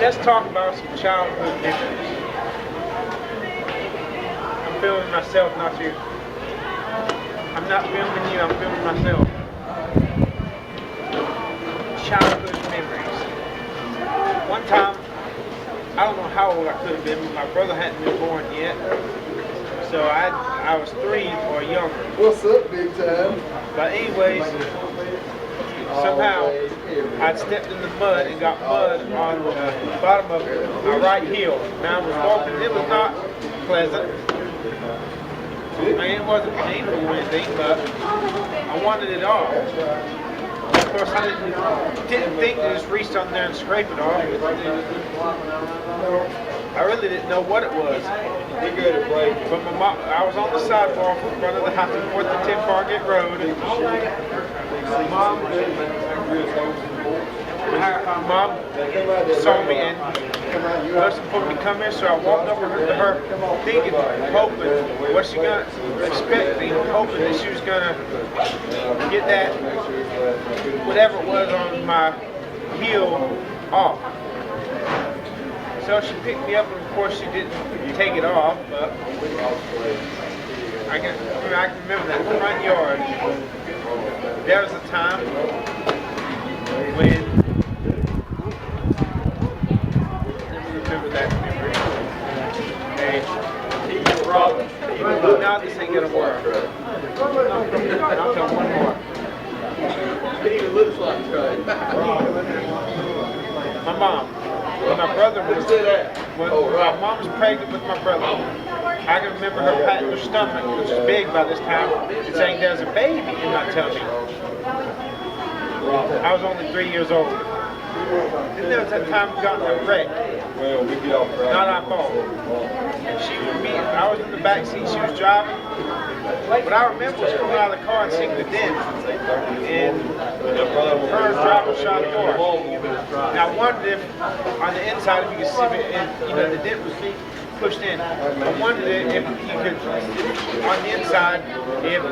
Let's talk about some childhood memories. I'm filming myself, not you. I'm not filming you, I'm filming myself. Childhood memories. One time, I don't know how old I could have been, but my brother hadn't been born yet. So I was 3 or younger. What's up, big time? But anyways, somehow I stepped in the mud and got mud on the bottom of my right heel. Now I was walking, it was not pleasant. I mean, it wasn't painful or anything, but I wanted it off. Of course, I didn't think to just reach on there and scrape it off. I really didn't know what it was. But my mom, I was on the sidewalk in front of the house at 4th and 10 Fargate Road. And my mom saw me and wasn't supposed to come here, so I walked over to her thinking, hoping, was she gonna expecting, hoping that she was gonna get that, whatever it was on my heel off. So she picked me up, and of course she didn't take it off, but I can remember that front yard. There was a time when, remember that memory. Hey, now this ain't gonna work. I'll tell one more. It even looks like it. My mom. When my brother was my mom was pregnant with my brother. I can remember her patting her stomach, which was big by this time, and saying there's a baby in my tummy. I was only 3 years old. Then there was that time we got in a wreck. Not our fault. She was me. I was in the back seat. She was driving. What I remember was coming out of the car and seeing the dent, and her driving shot door. Now I wondered if on the inside, if you could see it, and, you know, the dent was pushed in. I wondered if you could, on the inside, if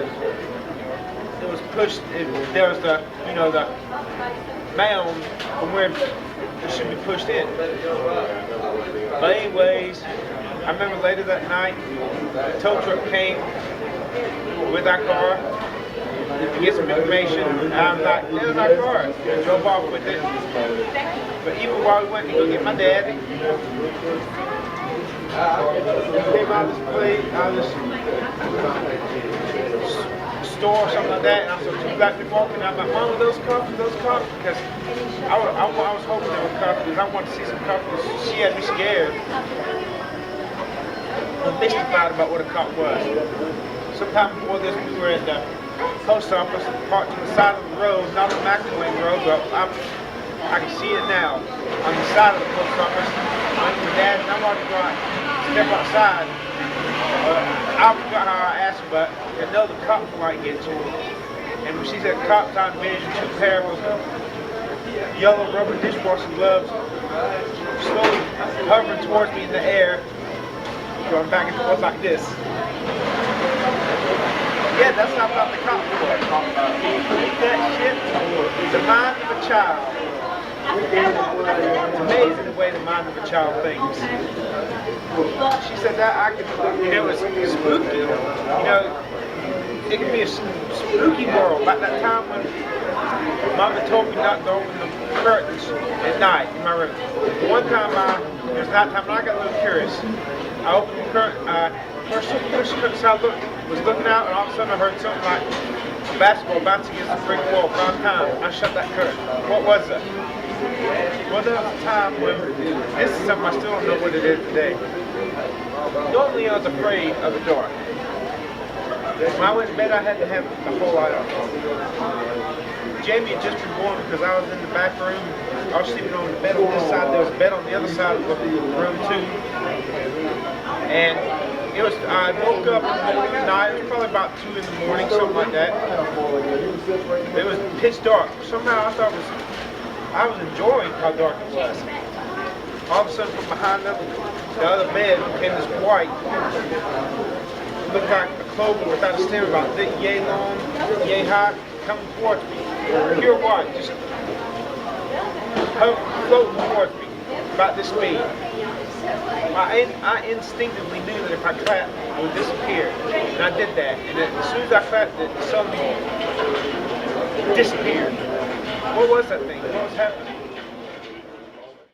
it was pushed, if there was the, you know, the mound from where it should be pushed in. But anyways, I remember later that night, the tow truck came with our car to get some information, and I'm like, there's our car. I drove off with it. But even while we went to go get my dad, came out of this place, out of this store or something like that, and I saw 2 black people walking out. I'm like, Mom, are those cops? Because I was hoping they were cops, because I wanted to see some cops. She had me scared. I'm mystified about what a cop was. Sometime before this, we were at the post office, parked on the side of the road, not on McDonald's Road, but I can see it now. On the side of the post office, I'm with my dad, and I'm about to go out, step outside. I forgot how I asked her, but I know the cops might get to me. And when she said cops, I envisioned 2 pairs of yellow rubber dishwashing gloves slowly hovering towards me in the air, going back and forth like this. Yeah, that's how I thought the cops were. Can you believe that shit? The mind of a child. It's amazing the way the mind of a child thinks. She said that I could, you know, it was spooky. You know, it could be a spooky world. Like that time when Mama told me not to open the curtains at night in my room. One time it was nighttime and I got a little curious. I opened the curtain, first curtain, so I was looking out, and all of a sudden I heard something like a basketball bouncing against the brick wall 5 times. I shut that curtain. What was that? Well, there was a time when, this is something I still don't know what it is today. Normally I was afraid of the dark. When I went to bed, I had to have the whole light on. Jamie had just been born because I was in the back room. I was sleeping on the bed on this side. There was a bed on the other side of the room too. And it was, I woke up in the middle of the night. It was probably about 2 in the morning, something like that. It was pitch dark. Somehow I thought I was enjoying how dark it was. All of a sudden, from behind the other bed came this white. It looked like a clover without a stem, about yay long, yay high, coming towards me. Pure white, just floating towards me. about this speed. I instinctively knew that if I clapped, it would disappear. And I did that. And then as soon as I clapped, it suddenly disappeared. What was that thing? What was happening?